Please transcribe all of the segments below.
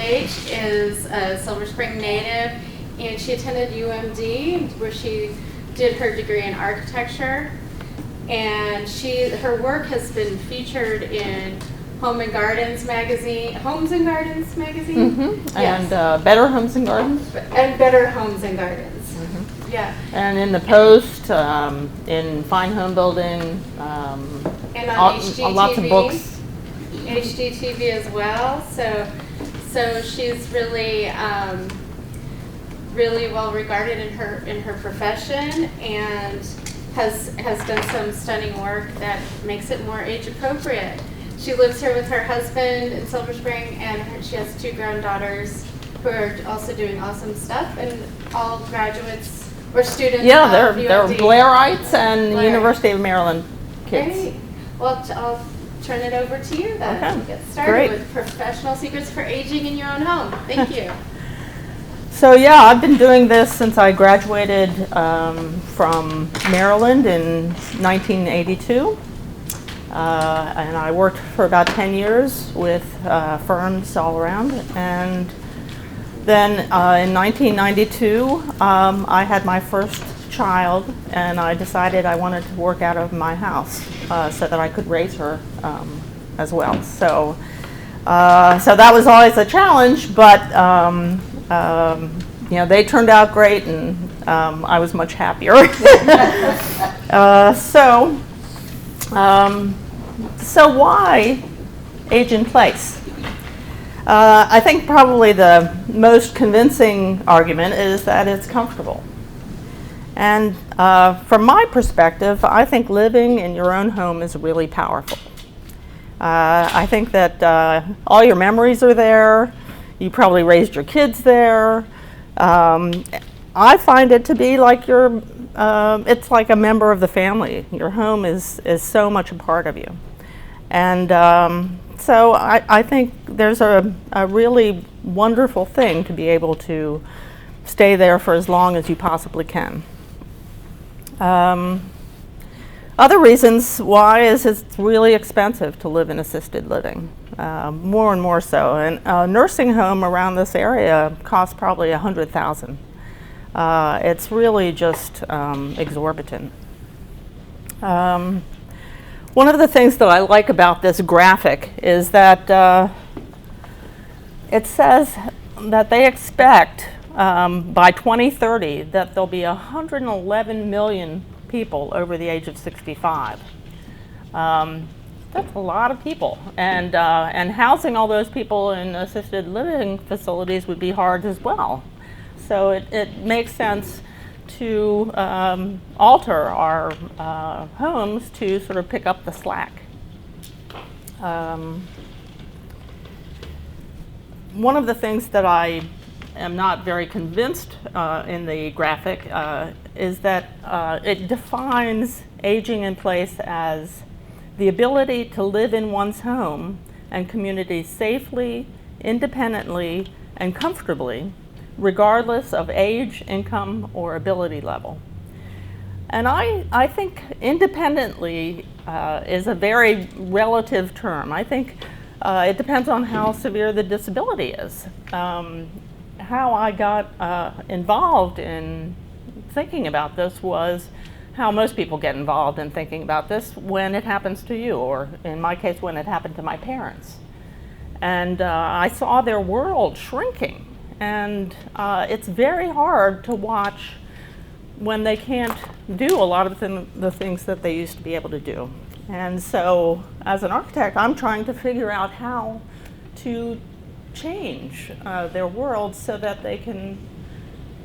Daitch is a Silver Spring native, and she attended UMD, where she did her degree in architecture. And her work has been featured in Homes and Gardens magazine. Mm-hmm. Yes. And Better Homes and Gardens. And Better Homes and Gardens. Mm-hmm. Yeah. And in the Post, in Fine Home Building, and on HGTV, lots of books. HGTV as well. So she's really really well regarded in her profession, and has done some stunning work that makes it more age appropriate. She lives here with her husband in Silver Spring, and she has 2 grown daughters who are also doing awesome stuff, and all graduates or students. Yeah, they're Blairites and Blair. University of Maryland kids. Great. Well, I'll turn it over to you then. Okay. We'll get started Great. with professional secrets for aging in your own home. Thank you. So yeah, I've been doing this since I graduated from Maryland in 1982. And I worked for about 10 years with firms all around. And then in 1992, I had my first child, and I decided I wanted to work out of my house so that I could raise her as well. So that was always a challenge, but they turned out great, and I was much happier. So why age in place? I think probably the most convincing argument is that it's comfortable. And from my perspective, I think living in your own home is really powerful. I think that all your memories are there. You probably raised your kids there. I find it to be like it's like a member of the family. Your home is so much a part of you. And so I think there's a really wonderful thing to be able to stay there for as long as you possibly can. Other reasons why is it's really expensive to live in assisted living, more and more so. And a nursing home around this area costs probably $100,000. It's really just exorbitant. One of the things that I like about this graphic is that it says that they expect by 2030 that there'll be 111 million people over the age of 65. That's a lot of people, and housing all those people in assisted living facilities would be hard as well. So it makes sense to alter our homes to sort of pick up the slack. One of the things that I am not very convinced in the graphic is that it defines aging in place as the ability to live in one's home and community safely, independently, and comfortably, regardless of age, income, or ability level. And I think independently is a very relative term. I think it depends on how severe the disability is. How I got involved in thinking about this was how most people get involved in thinking about this when it happens to you, or in my case, when it happened to my parents. And I saw their world shrinking. And it's very hard to watch when they can't do a lot of the things that they used to be able to do. And so, as an architect, I'm trying to figure out how to change their world so that they can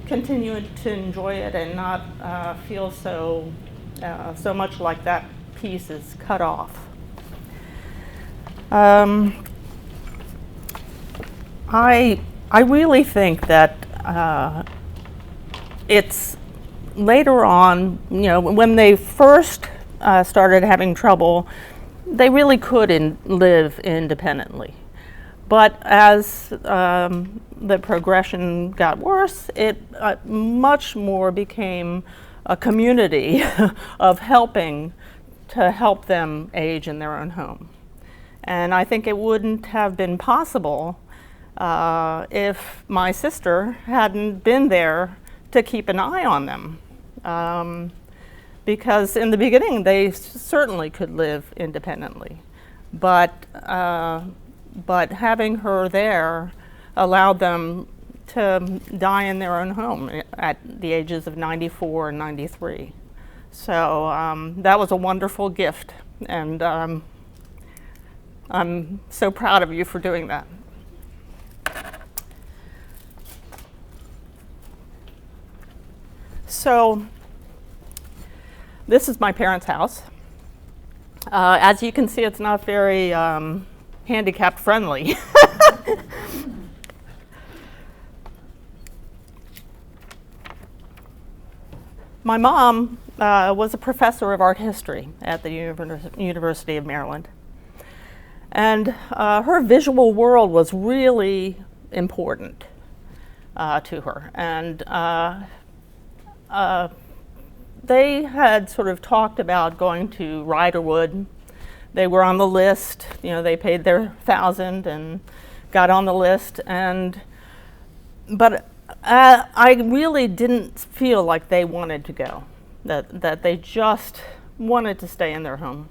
continue to enjoy it and not feel so much like that piece is cut off. I really think that it's later on, when they first started having trouble, they really could live independently. But as the progression got worse, it much more became a community of helping to help them age in their own home. And I think it wouldn't have been possible if my sister hadn't been there to keep an eye on them. Because in the beginning, they certainly could live independently. But having her there allowed them to die in their own home at the ages of 94 and 93. So that was a wonderful gift, and I'm so proud of you for doing that. So this is my parents' house. As you can see, it's not very handicapped friendly. My mom was a professor of art history at the University of Maryland. And her visual world was really important to her. And they had sort of talked about going to Riderwood. They were on the list. You know, they paid their $1,000 and got on the list. But I really didn't feel like they wanted to go, that they just wanted to stay in their home.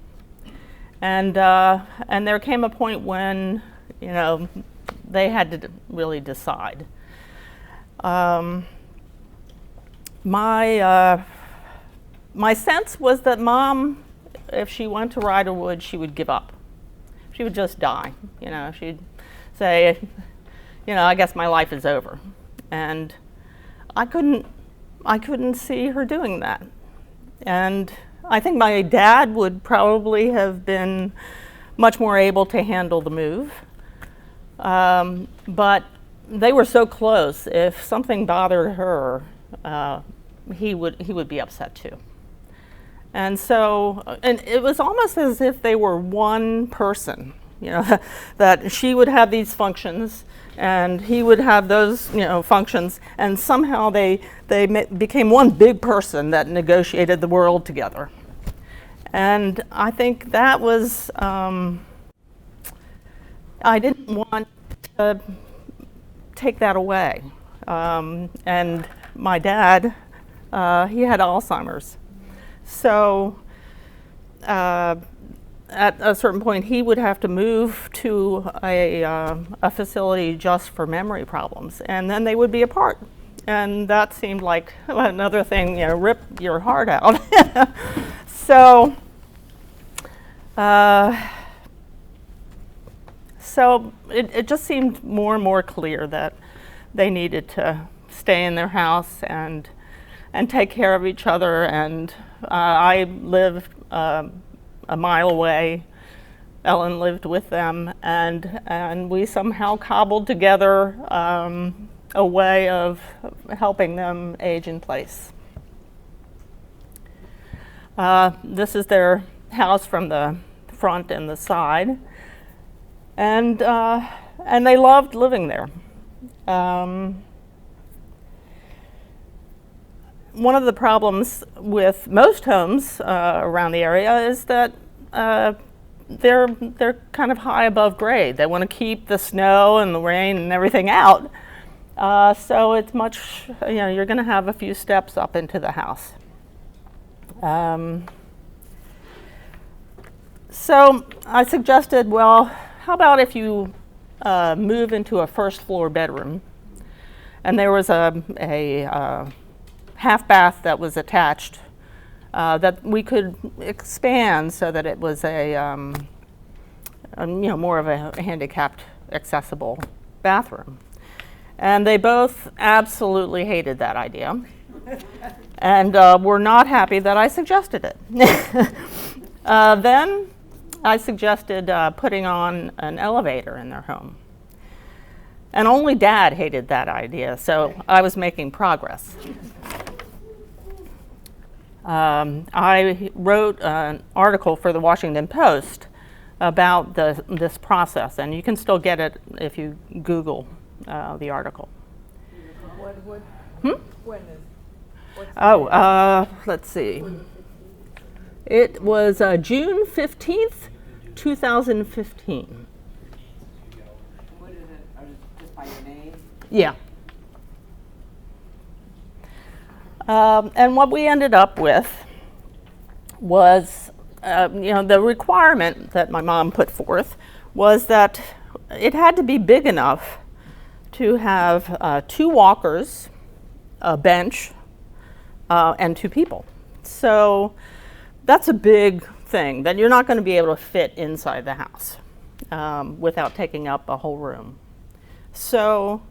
And there came a point when, you know, they had to really decide. My sense was that Mom, if she went to Riderwood, she would give up. She would just die. You know, she'd say, you know, I guess my life is over. And I couldn't see her doing that. And I think my dad would probably have been much more able to handle the move. But they were so close. If something bothered her, he would be upset too. And so, and it was almost as if they were one person, you know, that she would have these functions and he would have those, you know, functions, and somehow they became one big person that negotiated the world together. And I think that was, I didn't want to take that away. And my dad, he had Alzheimer's. So at a certain point, he would have to move to a facility just for memory problems, and then they would be apart. And that seemed like another thing, you know, rip your heart out. So it just seemed more and more clear that they needed to stay in their house and take care of each other. And I lived a mile away. Ellen lived with them, and we somehow cobbled together a way of helping them age in place. This is their house from the front and the side, and they loved living there. One of the problems with most homes around the area is that they're kind of high above grade. They want to keep the snow and the rain and everything out. So it's much, you know, you're going to have a few steps up into the house. So I suggested, well, how about if you move into a first floor bedroom? And there was a half bath that was attached that we could expand so that it was a you know, more of a handicapped accessible bathroom. And they both absolutely hated that idea and were not happy that I suggested it. Then I suggested putting on an elevator in their home. And only Dad hated that idea, so I was making progress. I wrote an article for the Washington Post about this process, and you can still get it if you Google the article. Let's see. It was June 15th, 2015. Yeah. And what we ended up with was, the requirement that my mom put forth was that it had to be big enough to have 2 walkers, a bench, and 2 people. So that's a big thing that you're not going to be able to fit inside the house without taking up a whole room. So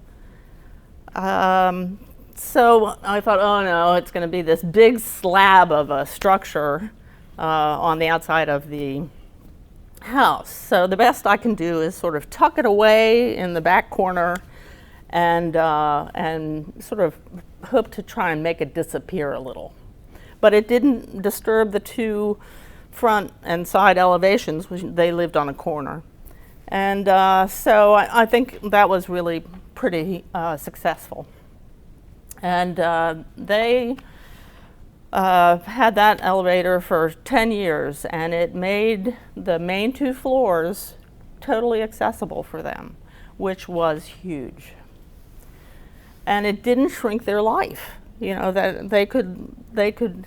so I thought, oh no, it's going to be this big slab of a structure on the outside of the house. So the best I can do is sort of tuck it away in the back corner and sort of hope to try and make it disappear a little. But it didn't disturb the 2 front and side elevations, which they lived on a corner. And so I think that was really pretty successful. And they had that elevator for 10 years, and it made the main 2 floors totally accessible for them, which was huge. And it didn't shrink their life. That they could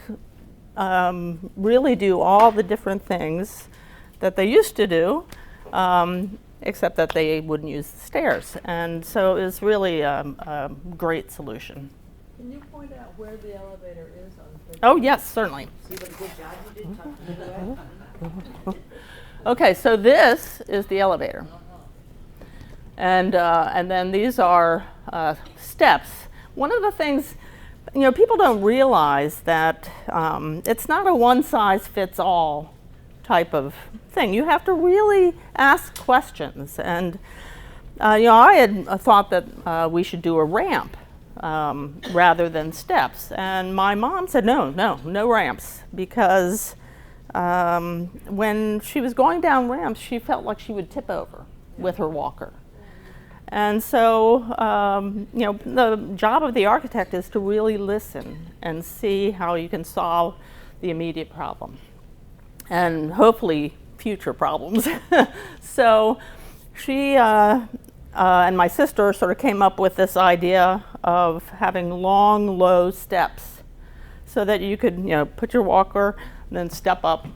really do all the different things that they used to do, except that they wouldn't use the stairs. And so it was really a great solution. Can you point out where the elevator is on the picture? Oh, yes, certainly. See what a good job you did tucking it away? Okay, so this is the elevator. And then these are steps. One of the things, people don't realize that it's not a one-size-fits-all type of thing. You have to really ask questions. And, I had thought that we should do a ramp rather than steps. And my mom said, no ramps, because when she was going down ramps, she felt like she would tip over with her walker. And so, the job of the architect is to really listen and see how you can solve the immediate problem and hopefully future problems. So she and my sister sort of came up with this idea of having long, low steps so that you could, put your walker, then step up,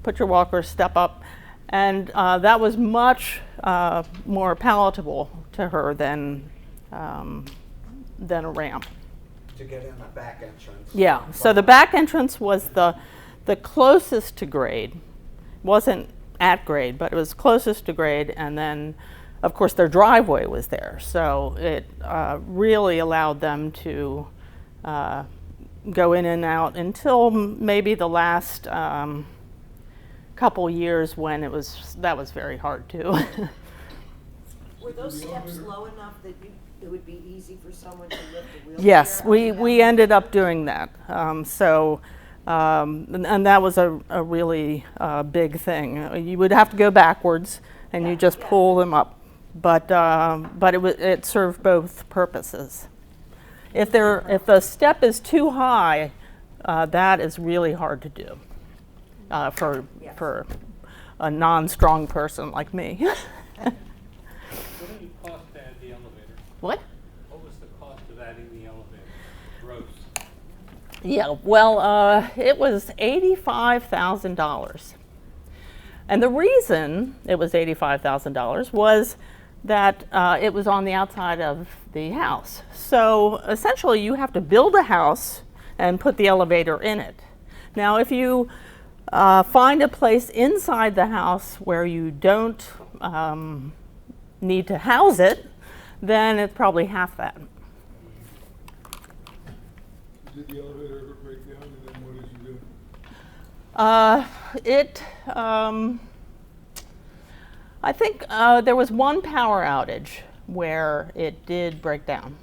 put your walker, step up. And that was much more palatable to her than a ramp. To get in the back entrance. Yeah, so the back entrance was the closest to grade. Wasn't at grade, but it was closest to grade. And then, of course, their driveway was there. So it really allowed them to go in and out until maybe the last couple years when that was very hard too. Were those steps low enough that it would be easy for someone to lift a wheelchair? Yes, we ended up doing that. And that was a really big thing. You would have to go backwards, and you just pull them up. But it served both purposes. If the step is too high, that is really hard to do for a non-strong person like me. What did it cost to add the elevator? What? What was the cost of adding the elevator? Gross. Yeah, well, it was $85,000. And the reason it was $85,000 was that it was on the outside of the house. So essentially you have to build a house and put the elevator in it. Now if you find a place inside the house where you don't need to house it, then it's probably half that. Did the elevator ever break down, and then what did you do? I think there was one power outage where it did break down.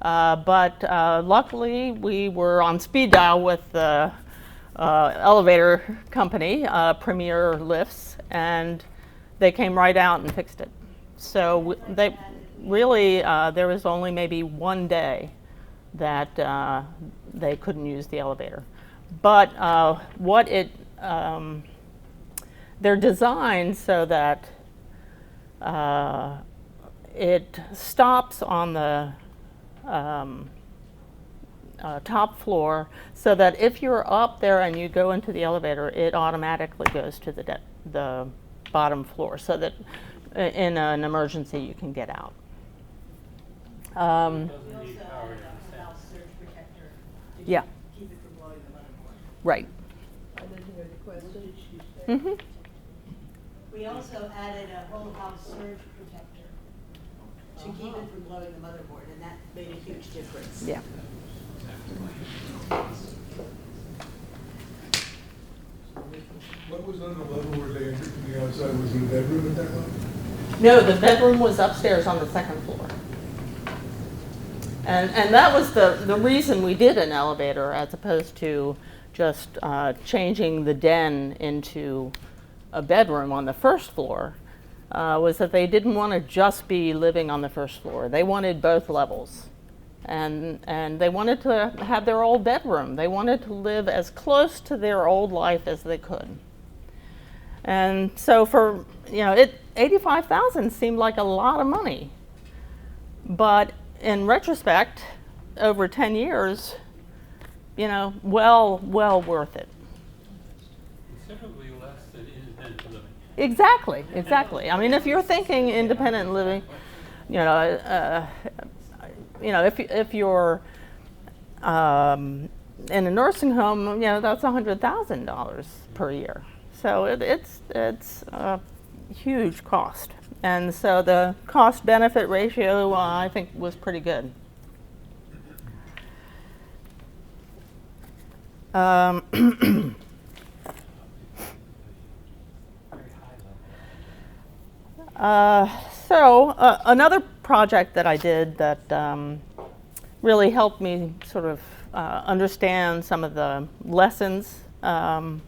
But luckily we were on speed dial with the elevator company, Premier Lifts, and they came right out and fixed it. So they really, there was only maybe one day that they couldn't use the elevator. But they're designed so that it stops on the top floor, so that if you're up there and you go into the elevator, it automatically goes to the bottom floor, so that in an emergency you can get out. Doesn't We need also power added in a a valve sense. surge protector to Yeah. keep it from blowing the motherboard. Right. I didn't hear the question. Mm-hmm. We also added a whole house surge protector to keep it from blowing the motherboard, and that made a huge difference. Yeah. What was on the level where they entered from the outside? Was it a bedroom at that level? No, the bedroom was upstairs on the second floor. And that was the reason we did an elevator as opposed to just changing the den into a bedroom on the first floor, was that they didn't want to just be living on the first floor. They wanted both levels. And they wanted to have their old bedroom. They wanted to live as close to their old life as they could. And so for, $85,000 seemed like a lot of money. But in retrospect, over 10 years, well worth it. Considerably less than independent living. Exactly. I mean, if you're thinking independent living, if you're in a nursing home, that's $100,000 per year. So it's a huge cost. And so the cost-benefit ratio, I think, was pretty good. Another project that I did that really helped me sort of understand some of the lessons of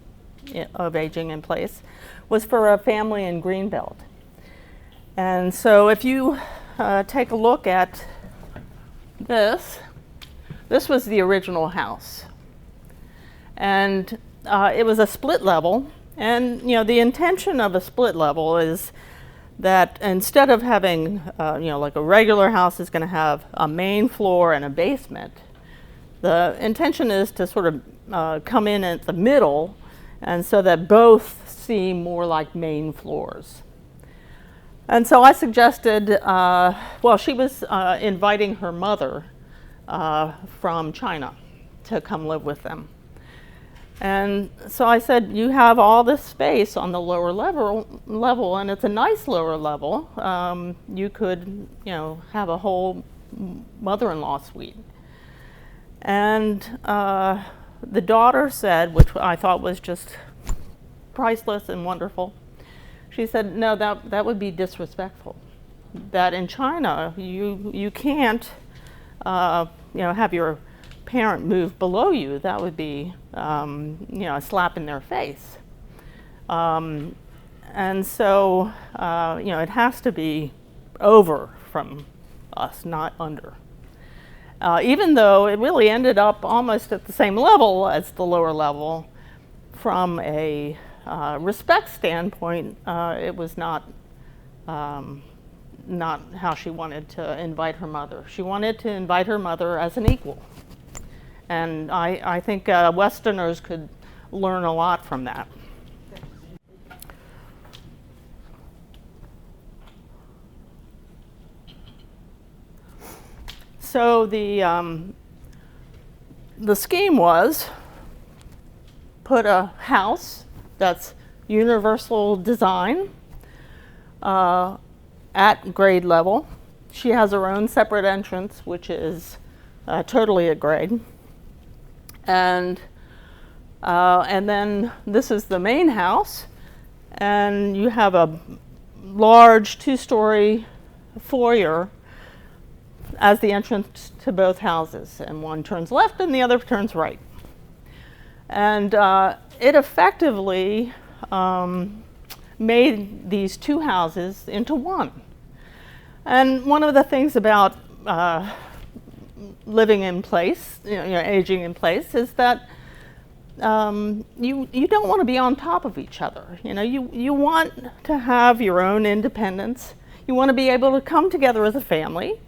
aging in place was for a family in Greenbelt. And so if you take a look at this was the original house. And it was a split level. And, the intention of a split level is that instead of having, like a regular house is going to have a main floor and a basement, the intention is to sort of come in at the middle, and so that both seem more like main floors. And so I suggested, she was inviting her mother from China to come live with them. And so I said, you have all this space on the lower level, and it's a nice lower level. You could, have a whole mother-in-law suite. And the daughter said, which I thought was just priceless and wonderful, she said, no, that would be disrespectful. That in China, you can't, have your parent move below you. That would be, a slap in their face. And so, it has to be over from us, not under. Even though it really ended up almost at the same level as the lower level, from a respect standpoint, it was not how she wanted to invite her mother. She wanted to invite her mother as an equal. And I think Westerners could learn a lot from that. So the scheme was put a house that's universal design at grade level. She has her own separate entrance, which is totally at grade. And then this is the main house, and you have a large 2-story foyer as the entrance to both houses, and one turns left and the other turns right. And it effectively made these two houses into one. And one of the things about living in place, aging in place, is that you don't want to be on top of each other. You want to have your own independence. You want to be able to come together as a family,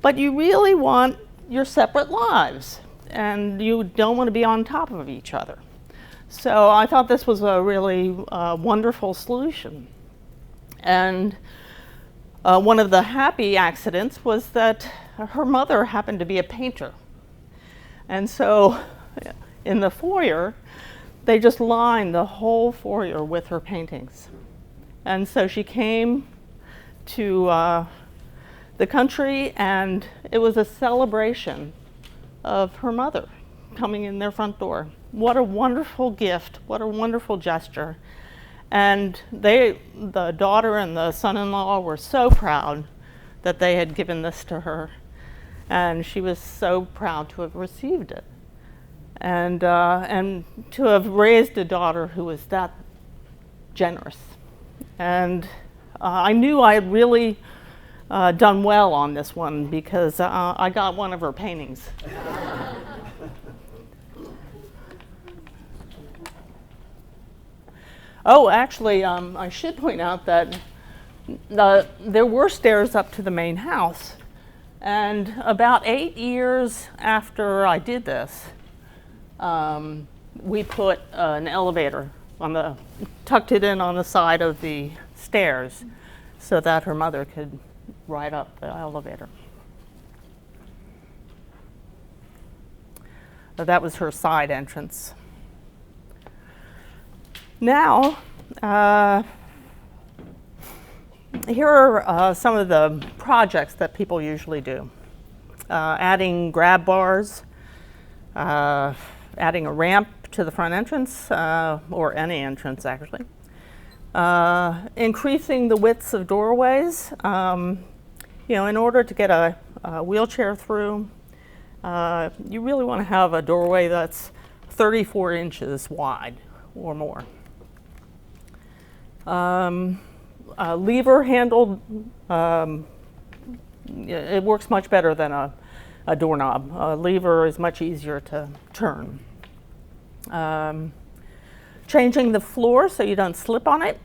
but you really want your separate lives, and you don't want to be on top of each other. So I thought this was a really wonderful solution. And one of the happy accidents was that her mother happened to be a painter. And so in the foyer, they just lined the whole foyer with her paintings. And so she came to the country, and it was a celebration of her mother coming in their front door. What a wonderful gift, what a wonderful gesture. And the daughter and the son-in-law were so proud that they had given this to her. And she was so proud to have received it. And to have raised a daughter who was that generous. And I knew I had really done well on this one because I got one of her paintings. Oh, actually, I should point out that there were stairs up to the main house. And about 8 years after I did this, we put an elevator tucked it in on the side of the stairs so that her mother could ride up the elevator. That was her side entrance. Now, here are some of the projects that people usually do. Adding grab bars, adding a ramp to the front entrance, or any entrance actually. Increasing the widths of doorways. In order to get a wheelchair through, you really want to have a doorway that's 34 inches wide or more. Lever handled, it works much better than a doorknob. A lever is much easier to turn. Changing the floor so you don't slip on it.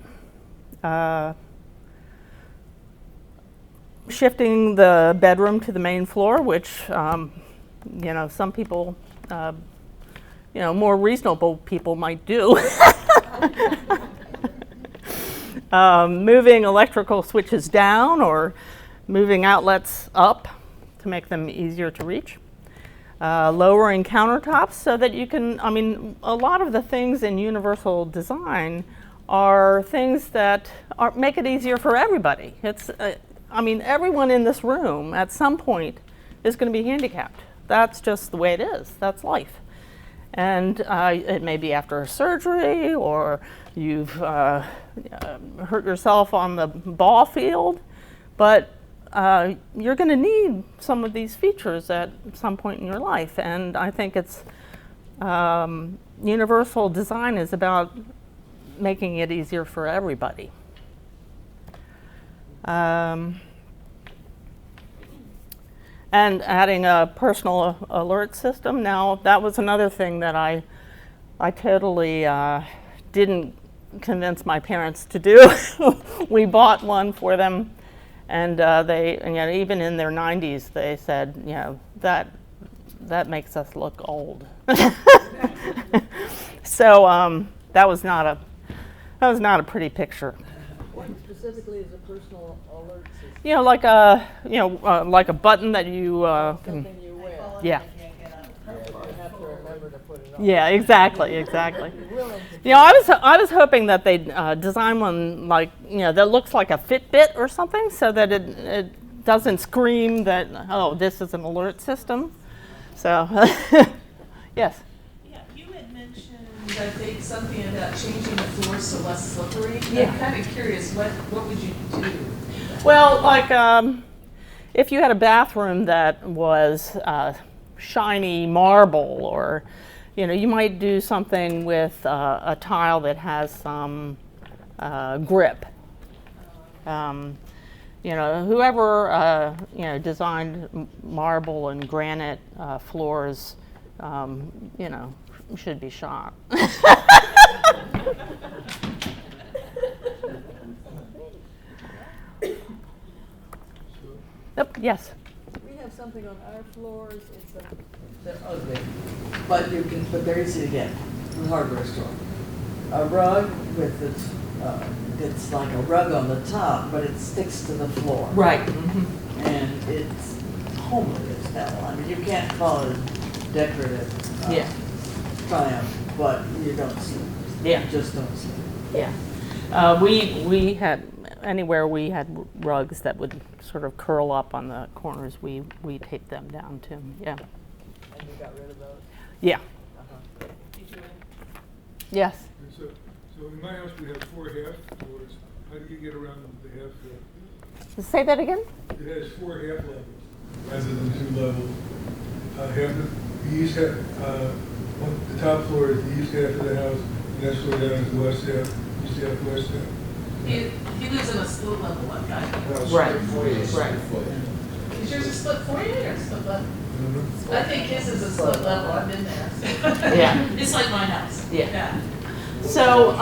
Shifting the bedroom to the main floor, which, some people, more reasonable people might do. Moving electrical switches down or moving outlets up to make them easier to reach. Lowering countertops so that you can, a lot of the things in universal design are things that make it easier for everybody. It's, everyone in this room at some point is going to be handicapped. That's just the way it is. That's life. And it may be after a surgery, or you've hurt yourself on the ball field, but you're going to need some of these features at some point in your life. And I think it's universal design is about making it easier for everybody. And adding a personal alert system. Now, that was another thing that I totally didn't convince my parents to do. We bought one for them, and they, even in their 90s, they said, that makes us look old. So that was not a pretty picture. What specifically is a personal alert system? Like a button that you can. Something you wear. Yeah. You have to remember to put it on. Yeah, exactly. I was hoping that they'd design one that looks like a Fitbit or something, so that it doesn't scream that, oh, this is an alert system. So, yes. Yeah, you had mentioned, I think, something about changing the floors so less slippery. Yeah. I'm kind of curious, what would you do? Well, if you had a bathroom that was shiny marble, or you might do something with a tile that has some grip. Whoever designed marble and granite floors, should be shot. Yes. We have something on our floors, they're ugly, but they're easy to get from the hardware store. A rug with it's like a rug on the top, but it sticks to the floor. Right. And it's homely as hell. I mean, you can't call it decorative Yeah. triumph, but you don't see it. Yeah. You just don't see it. Yeah. We had, anywhere we had rugs that would sort of curl up on the corners, we taped them down too. Yeah. And you got rid of those? Yeah. Uh-huh. Yes. And so in my house, we have 4 half floors. How do you get around the half floor? Say that again? It has 4 half levels rather than 2 levels. The east half, the top floor is the east half of the house, and next floor down is the west half, east half, west half. He lives in a split level, one guy. Right. Is yours a split foyer or a split level? Mhm. I think his is a split level, I've been there. Yeah. It's like my house. Yeah. So,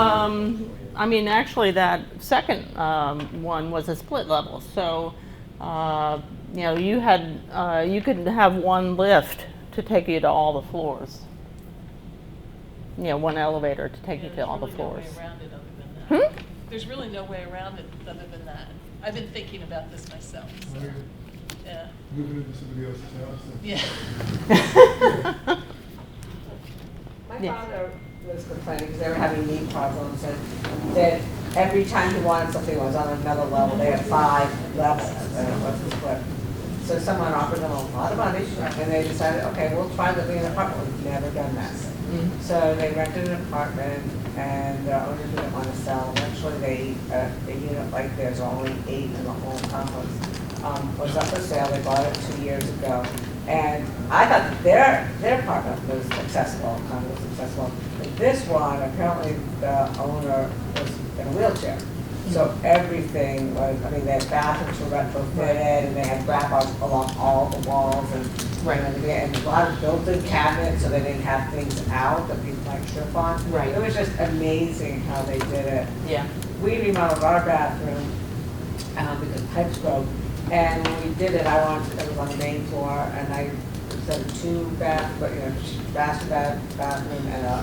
I mean, actually, that second one was a split level. So, you know, you could have one lift to take you to all the floors. You know, one elevator to take you to all the floors. There's really no way around it other than that. I've been thinking about this myself. So. Okay. Yeah. Moving into somebody else's house. Yeah. My Yeah. father was complaining because they were having knee problems, and that every time he wanted something that was on another level, they had 5 levels, and it wasn't split. So someone offered them a lot of money, and they decided, okay, we'll try living in an apartment. We've never done that. So they rented an apartment, and the owner didn't want to sell. Eventually, a unit like there's only 8 in the whole complex, was up for sale. They bought it 2 years ago. And I thought that their apartment was accessible, kind of was accessible. But this one, apparently the owner was in a wheelchair. So everything was, I mean, their bathrooms were retrofitted, and they had wrap-ups along all the walls, and and a lot of built-in cabinets, so they didn't have things out that people might trip on. Right. It was just amazing how they did it. Yeah. We remodeled our bathroom because pipes broke, and when we did it, it was on the main floor, and I said a 2-bath, bathroom and a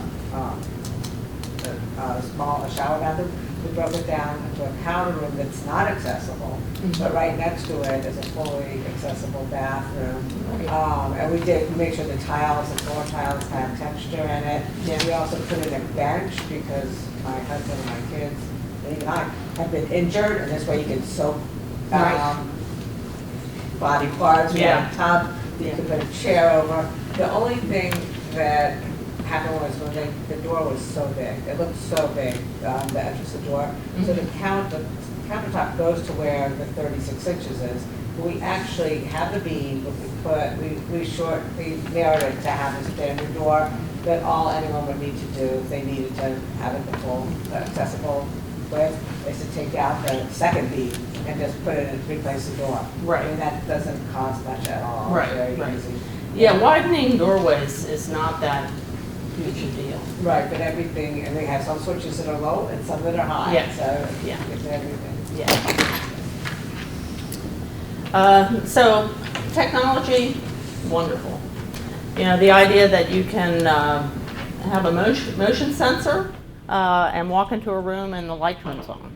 shower bathroom. We broke it down into a powder room that's not accessible, but right next to it is a fully accessible bathroom. And we made sure the floor tiles had texture in it. Yeah. We also put in a bench because my husband and my kids, and even I, have been injured, and this way you can soak body parts. We had a tub, you could put a chair over. The only thing that happened was when the door was so big. It looked so big, the entrance to the door. So the countertop goes to where the 36 inches is. But we actually have the beam, but we narrowed it to have a standard door that all anyone would need to do if they needed to have it the full accessible width, is to take out the second beam and just put it in, replace the door. Right. I mean, that doesn't cost much at all. Right, Very right. easy. Yeah, widening doorways is not that huge a deal. Right, but everything, and they have some switches that are low and some that are high, Yeah. so Yeah. it's everything. Yeah. So technology, wonderful. You know, the idea that you can have a motion sensor and walk into a room and the light turns on.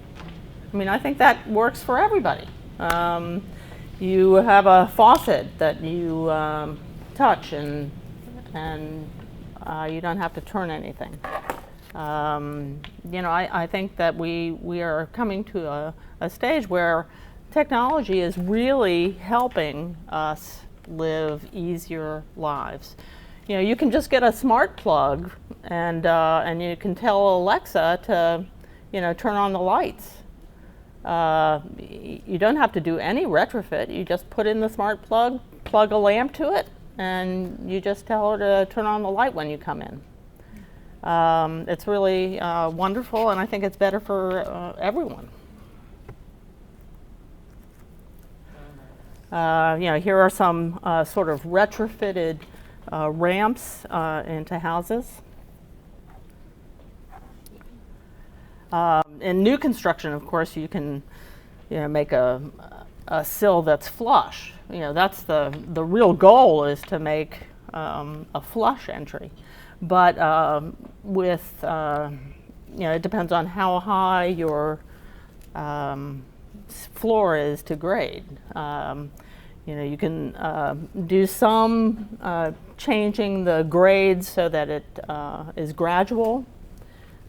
I mean, I think that works for everybody. You have a faucet that you touch and you don't have to turn anything. You know, I think that we are coming to a stage where technology is really helping us live easier lives. You know, you can just get a smart plug and you can tell Alexa to, you know, turn on the lights. You don't have to do any retrofit. You just put in the smart plug, plug a lamp to it, and you just tell her to turn on the light when you come in. It's really wonderful, and I think it's better for everyone. You know, here are some sort of retrofitted ramps into houses. In new construction, of course, you can, you know, make a sill that's flush, that's the real goal, is to make a flush entry. But it depends on how high your floor is to grade. You can do some changing the grades so that it is gradual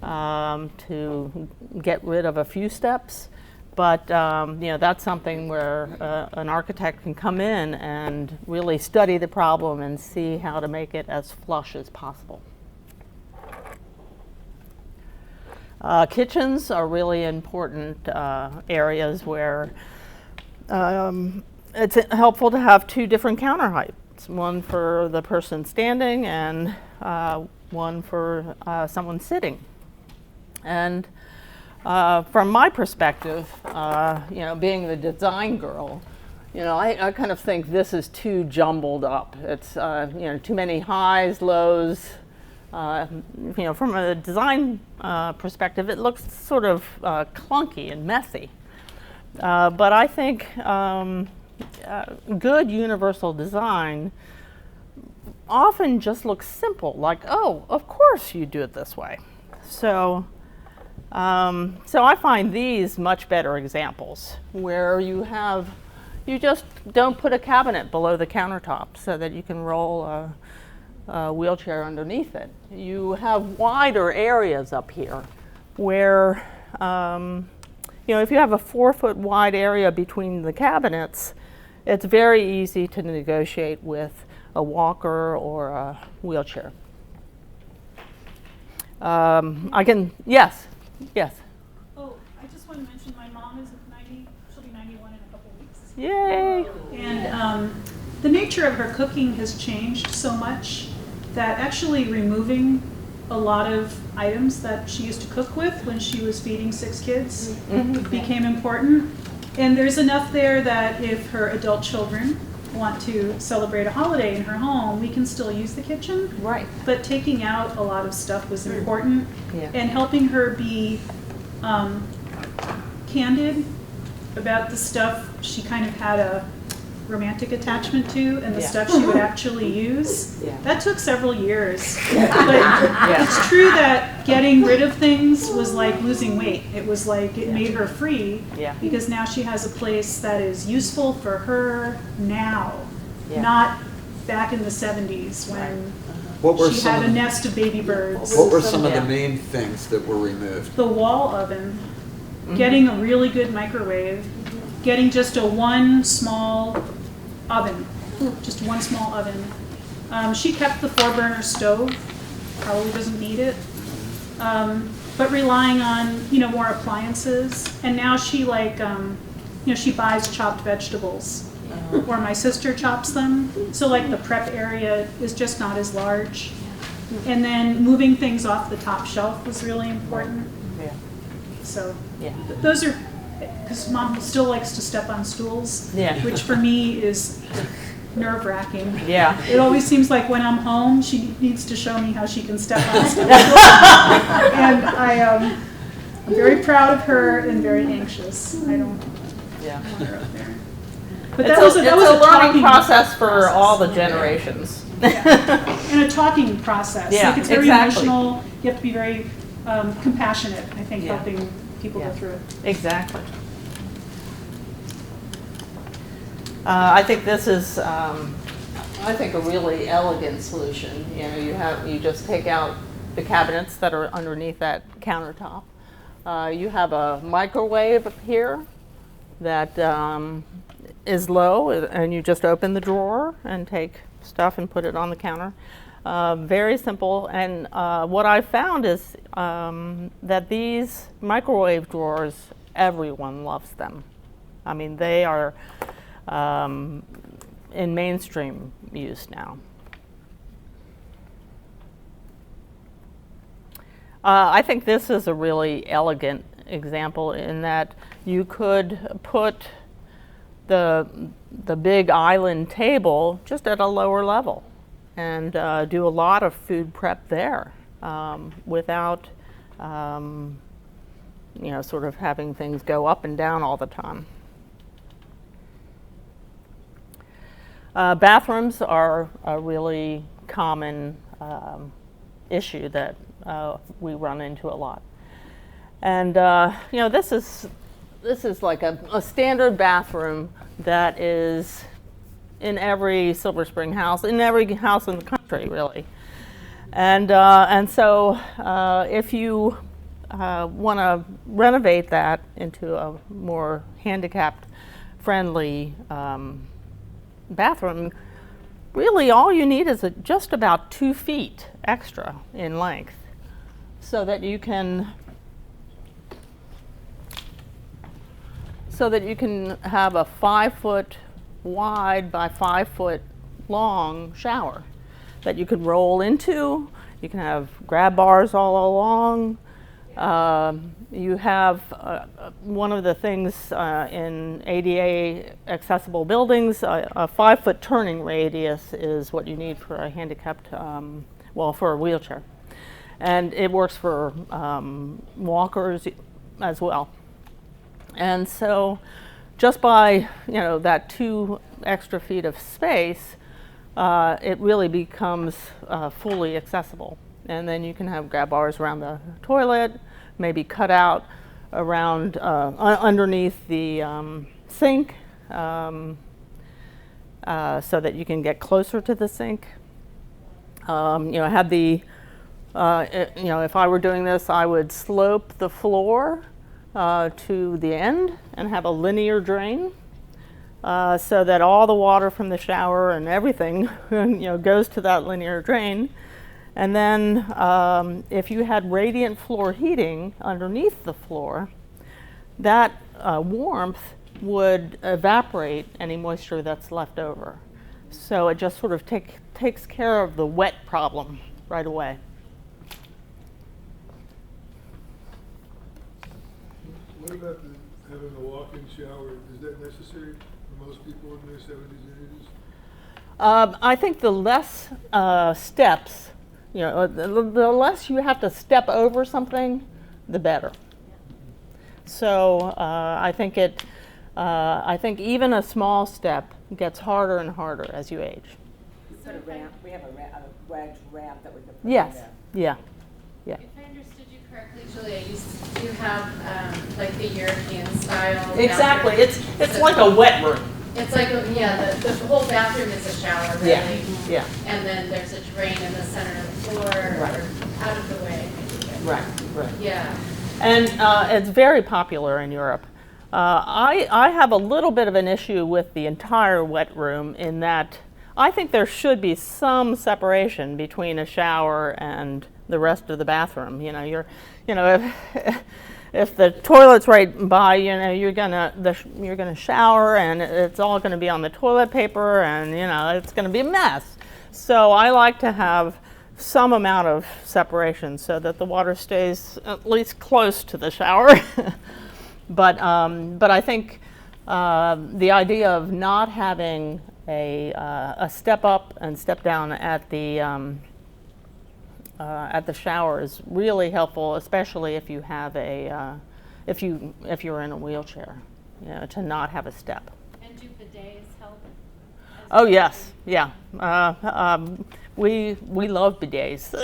to get rid of a few steps. But that's something where an architect can come in and really study the problem and see how to make it as flush as possible. Kitchens are really important areas where it's helpful to have two different counter heights, one for the person standing and one for someone sitting. And from my perspective, being the design girl, I kind of think this is too jumbled up. It's too many highs, lows. From a design perspective, it looks sort of clunky and messy. But I think good universal design often just looks simple, like, oh, of course you do it this way. So I find these much better examples where you just don't put a cabinet below the countertop so that you can roll a wheelchair underneath it. You have wider areas up here where, if you have a 4-foot wide area between the cabinets, it's very easy to negotiate with a walker or a wheelchair. Yes. Oh, I just want to mention my mom is 90, she'll be 91 in a couple of weeks. Yay! And the nature of her cooking has changed so much that actually removing a lot of items that she used to cook with when she was feeding 6 kids became important. And there's enough there that if her adult children want to celebrate a holiday in her home, we can still use the kitchen. Right. But taking out a lot of stuff was important. Yeah. And helping her be candid about the stuff she kind of had a romantic attachment to and the stuff she would actually use. Yeah. That took several years. But it's true that getting rid of things was like losing weight. It was like it made her free because now she has a place that is useful for her now, not back in the 70s when she had a nest of baby birds. What were some of the main things that were removed? The wall oven, getting a really good microwave, getting just one small oven, just one small oven. She kept the 4-burner stove, probably doesn't need it, but relying on more appliances. And now she she buys chopped vegetables, or my sister chops them. So the prep area is just not as large. And then moving things off the top shelf was really important. Yeah. So those are. Because Mom still likes to step on stools, which for me is nerve-wracking. Yeah. It always seems like when I'm home, she needs to show me how she can step on stools. And I'm very proud of her and very anxious. I don't want her up there. But that was a learning process for all the generations. And a talking process. Yeah, It's very exactly. emotional. You have to be very compassionate, I think, helping people go through it. Exactly. I think this is, a really elegant solution. You just take out the cabinets that are underneath that countertop. You have a microwave up here that is low, and you just open the drawer and take stuff and put it on the counter. Very simple, and what I found is that these microwave drawers, everyone loves them. I mean, they are in mainstream use now. I think this is a really elegant example in that you could put the big island table just at a lower level and do a lot of food prep there without sort of having things go up and down all the time. Bathrooms are a really common issue that we run into a lot. And this is like a standard bathroom that is in every Silver Spring house, in every house in the country, really. And so if you want to renovate that into a more handicapped friendly bathroom, really all you need is just about 2 feet extra in length so that you can have a 5-foot wide by 5-foot long shower that you can roll into. You can have grab bars all along. You have one of the things in ADA accessible buildings, a 5-foot turning radius is what you need for a handicapped, for a wheelchair. And it works for walkers as well. And so just by, that 2 extra feet of space, it really becomes fully accessible. And then you can have grab bars around the toilet, maybe cut out around underneath the sink so that you can get closer to the sink. Have the, if I were doing this, I would slope the floor to the end and have a linear drain so that all the water from the shower and everything goes to that linear drain. And then if you had radiant floor heating underneath the floor, that warmth would evaporate any moisture that's left over. So it just sort of takes care of the wet problem right away. What about having a walk-in shower? Is that necessary for most people in their 70s and 80s? I think the less steps, the less you have to step over something, the better. So I think even a small step gets harder and harder as you age. You put a ramp. We have a wedge ramp that we can put Yes. in there. Yeah. If I understood you correctly, Julia, you have like the European style. Exactly. bathroom. It's like a wet room. It's like, the whole bathroom is a shower, really. Yeah. Yeah. And then there's a drain in the center of the floor, Right. or out of the way. Right. Yeah. And it's very popular in Europe. I have a little bit of an issue with the entire wet room in that I think there should be some separation between a shower and the rest of the bathroom. If the toilet's right by, you're gonna shower and it's all gonna be on the toilet paper and it's gonna be a mess. So I like to have some amount of separation so that the water stays at least close to the shower. But I think the idea of not having a step up and step down at the shower is really helpful, especially if you have if you're in a wheelchair, to not have a step. And do bidets help? Oh yes, yeah. We love bidets.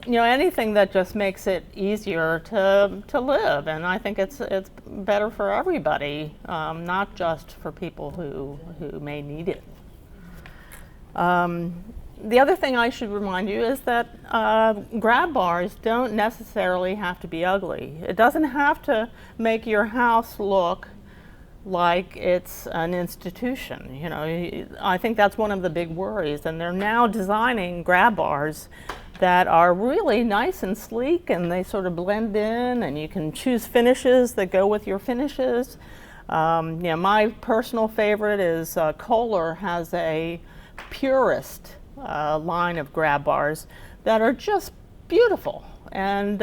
Anything that just makes it easier to live, and I think it's better for everybody, not just for people who may need it. The other thing I should remind you is that grab bars don't necessarily have to be ugly. It doesn't have to make your house look like it's an institution. I think that's one of the big worries, and they're now designing grab bars that are really nice and sleek, and they sort of blend in, and you can choose finishes that go with your finishes. My personal favorite is Kohler has a Purist line of grab bars that are just beautiful, and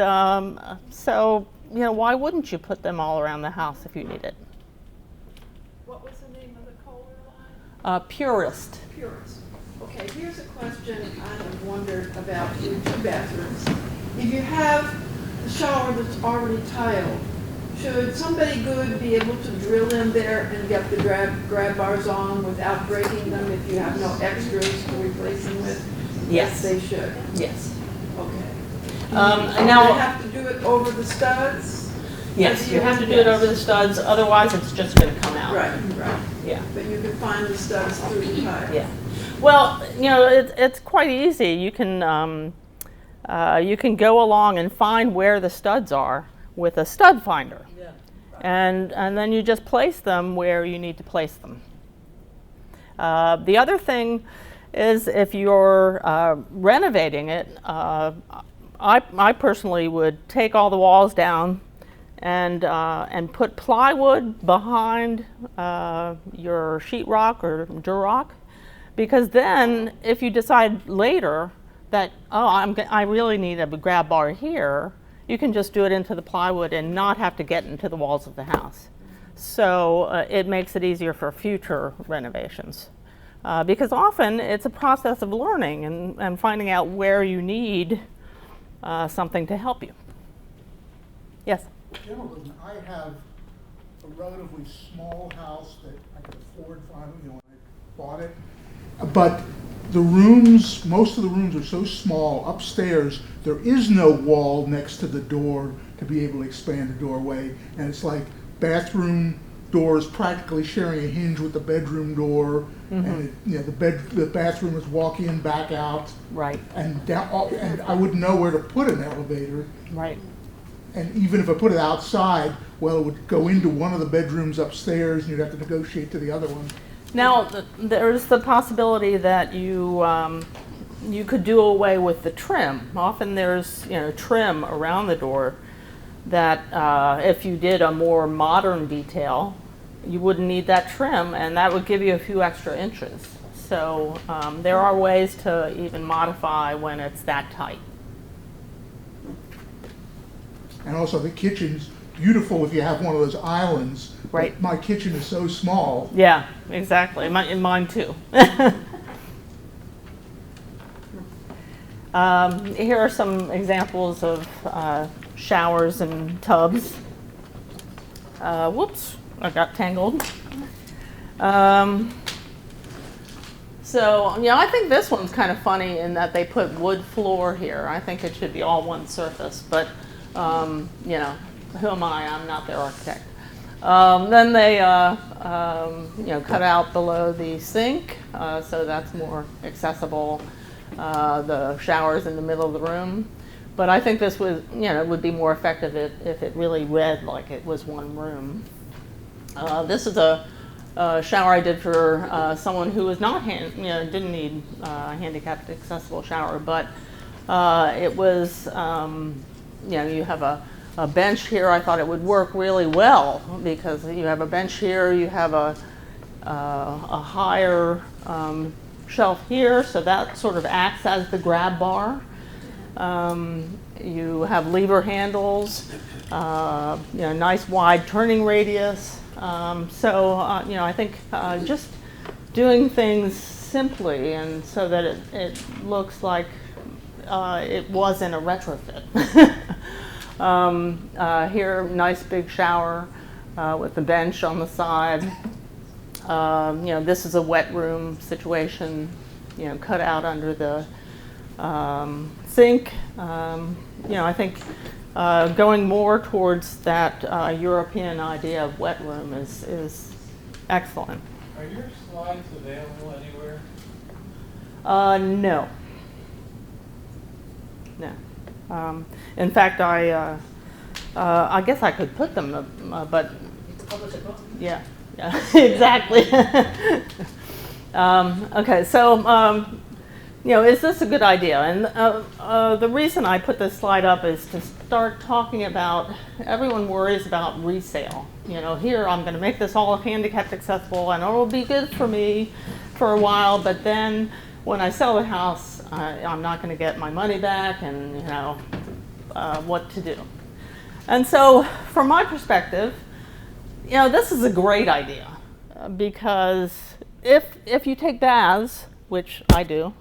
so why wouldn't you put them all around the house if you need it? What was the name of the Kohler line? Purist. Purist. Okay, here's a question I have wondered about your 2 bathrooms. If you have the shower that's already tiled, Should somebody good be able to drill in there and get the grab bars on without breaking them if you have no extras to replace them with? Yes. They should. Yes. Okay. And Do now, you have to do it over the studs? yes, you have to do it over the studs, otherwise it's just going to come out. Right. Yeah. But you can find the studs through the tire. Yeah. Well, it's quite easy. You can go along and find where the studs are with a stud finder. Yeah. And then you just place them where you need to place them. The other thing is if you're renovating it, I personally would take all the walls down and put plywood behind your sheetrock or Durock, because then if you decide later that, I really need a grab bar here, you can just do it into the plywood and not have to get into the walls of the house. So it makes it easier for future renovations. Because often it's a process of learning and finding out where you need something to help you. Yes? Gentlemen, I have a relatively small house that I could afford finally when I bought it. But the rooms, most of the rooms are so small. Upstairs, there is no wall next to the door to be able to expand the doorway. And it's like bathroom doors practically sharing a hinge with the bedroom door. And the bathroom is walk in, back out. Right. And and I wouldn't know where to put an elevator. Right. And even if I put it outside, well, it would go into one of the bedrooms upstairs, and you'd have to negotiate to the other one. Now, there's the possibility that you could do away with the trim. Often there's trim around the door that if you did a more modern detail, you wouldn't need that trim, and that would give you a few extra inches. So there are ways to even modify when it's that tight. And also the kitchen's beautiful if you have one of those islands. Right. But my kitchen is so small. Yeah, exactly. Mine too. Here are some examples of showers and tubs. Whoops, I got tangled. So, I think this one's kind of funny in that they put wood floor here. I think it should be all one surface, but, who am I? I'm not their architect. Then they, cut out below the sink, so that's more accessible. The shower's in the middle of the room. But I think this would be more effective if it really read like it was one room. This is a shower I did for someone who was not didn't need a handicapped accessible shower, but it was you have a bench here. I thought it would work really well because you have a bench here, you have a higher shelf here, so that sort of acts as the grab bar. You have lever handles, nice wide turning radius. I think just doing things simply and so that it looks like it wasn't a retrofit. Here, nice big shower with the bench on the side. This is a wet room situation, cut out under the sink. I think going more towards that European idea of wet room is excellent. Are your slides available anywhere? No. In fact, I guess I could put them, but yeah, exactly. Okay, so is this a good idea? And the reason I put this slide up is to start talking about, everyone worries about resale. Here I'm going to make this all handicapped accessible and it'll be good for me for a while, but then when I sell the house, I'm not going to get my money back and, what to do. And so from my perspective, this is a great idea because if you take baths, which I do,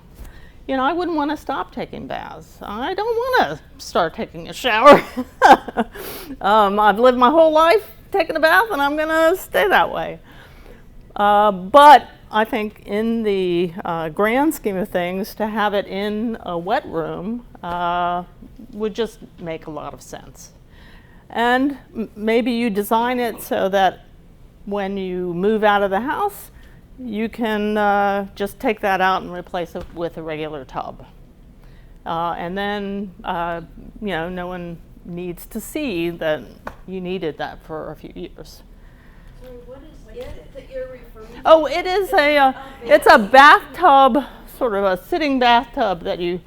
I wouldn't want to stop taking baths. I don't want to start taking a shower. I've lived my whole life taking a bath, and I'm going to stay that way. But I think in the grand scheme of things, to have it in a wet room would just make a lot of sense. And maybe you design it so that when you move out of the house, you can just take that out and replace it with a regular tub. And then, no one needs to see that you needed that for a few years. So what is it that you're referring to? Oh, it is it's a bathtub, sort of a sitting bathtub that you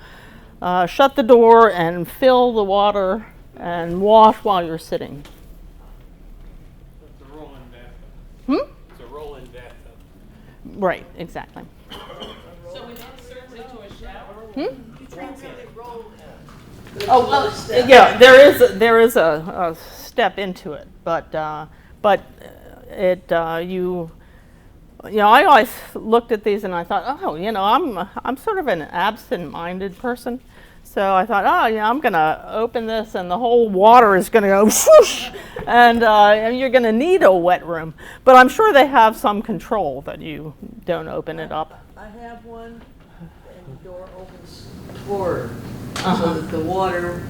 shut the door and fill the water and wash while you're sitting. It's a roll-in bathtub. Hmm? It's a roll-in bathtub. Right, exactly. So it inserts into a shower? Hmm? You transfer the roll. Oh, well, yeah, there is a step into it, but it I always looked at these and I thought, oh, I'm sort of an absent-minded person, so I thought, oh yeah, I'm gonna open this and the whole water is gonna go whoosh, and you're gonna need a wet room, but I'm sure they have some control that you don't open it up. I have one, and the door opens forward, so that the water,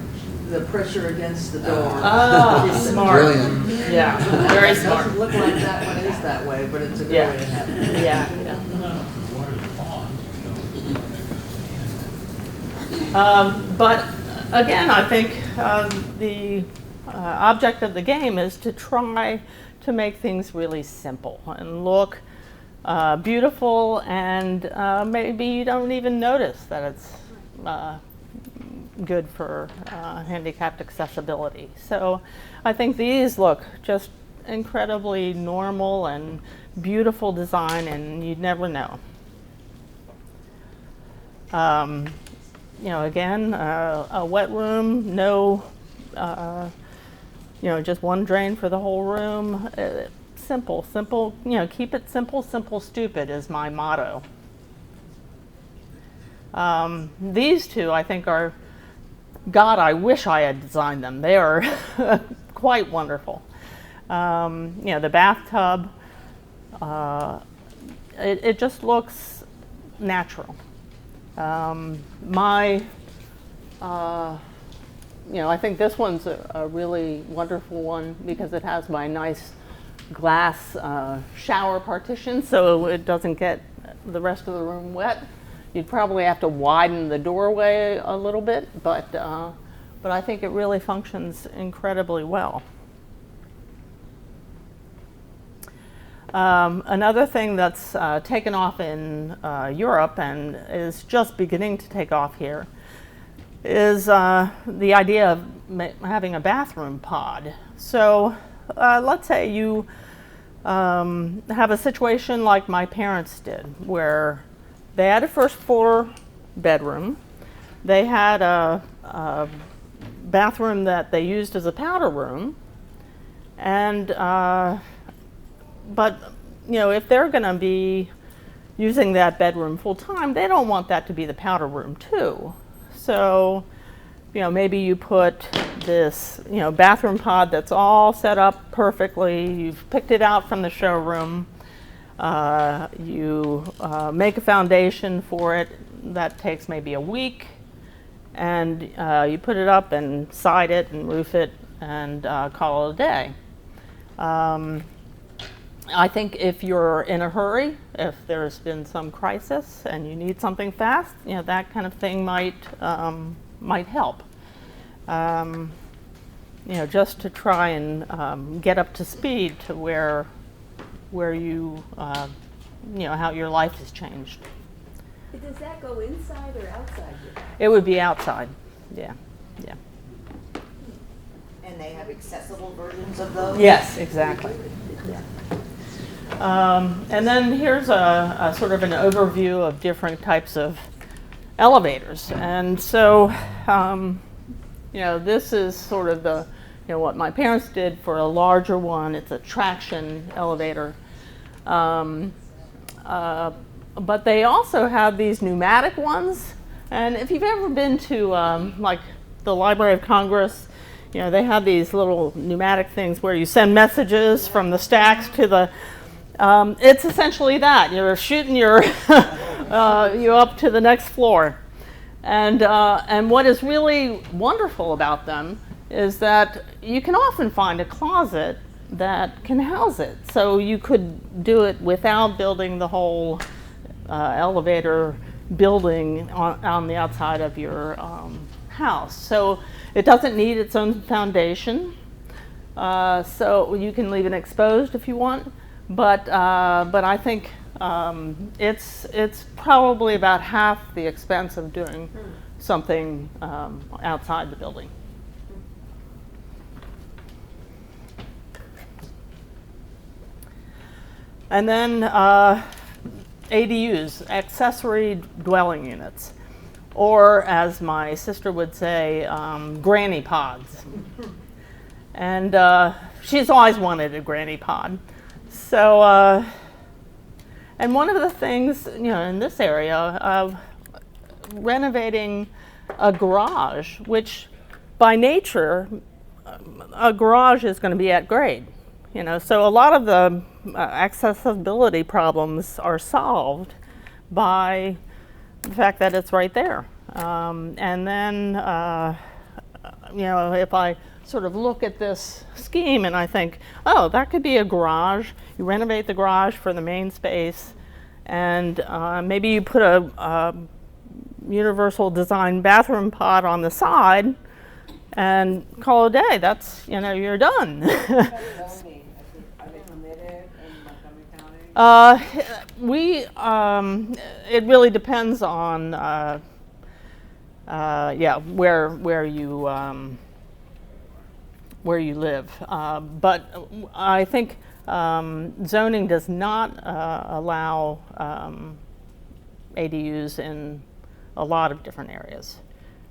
the pressure against the door. Ah, smart. Brilliant. Yeah, very It smart. doesn't look like that one is that way, but it's a good Yeah. way to have it. Yeah. But again, I think the object of the game is to try to make things really simple and look beautiful, and maybe you don't even notice that it's good for handicapped accessibility. So I think these look just incredibly normal and beautiful design, and you'd never know. Again, a wet room, no, just one drain for the whole room. Simple, keep it simple, simple, stupid is my motto. These two, I think, are, God, I wish I had designed them. They are quite wonderful. The bathtub, it just looks natural. I think this one's a really wonderful one because it has my nice glass shower partition, so it doesn't get the rest of the room wet. You'd probably have to widen the doorway a little bit, but I think it really functions incredibly well. Another thing that's taken off in Europe and is just beginning to take off here is the idea of having a bathroom pod. So let's say you have a situation like my parents did, where they had a first floor bedroom. They had a bathroom that they used as a powder room, and but if they're going to be using that bedroom full time, they don't want that to be the powder room too. So maybe you put this bathroom pod that's all set up perfectly. You've picked it out from the showroom. You make a foundation for it that takes maybe a week, and you put it up and side it and roof it and call it a day. I think if you're in a hurry, if there's been some crisis and you need something fast, that kind of thing might help. Just to try and get up to speed to where you how your life has changed. Does that go inside or outside your house? It would be outside, yeah. And they have accessible versions of those? Yes, exactly. Yeah. And then here's a sort of an overview of different types of elevators. And so, this is sort of the, what my parents did for a larger one. It's a traction elevator. But they also have these pneumatic ones, And if you've ever been to like the Library of Congress, you know, they have these little pneumatic things where you send messages from the stacks to the, it's essentially that. You're shooting your, you up to the next floor. And what is really wonderful about them is that you can often find a closet that can house it. So you could do it without building the whole elevator building on the outside of your house. So it doesn't need its own foundation. So you can leave it exposed if you want. But I think it's probably about half the expense of doing something outside the building. And then ADUs, accessory dwelling units, or as my sister would say, granny pods. And she's always wanted a granny pod. So, and one of the things, you know, in this area, renovating a garage, which by nature, a garage is going to be at grade. You know, so a lot of the accessibility problems are solved by the fact that it's right there. And then, you know, if I sort of look at this scheme and I think, oh, that could be a garage. You renovate the garage for the main space, and maybe you put a universal design bathroom pod on the side and call it a day. That's, you know, you're done. It really depends on, yeah, where you live. But I think zoning does not allow ADUs in a lot of different areas.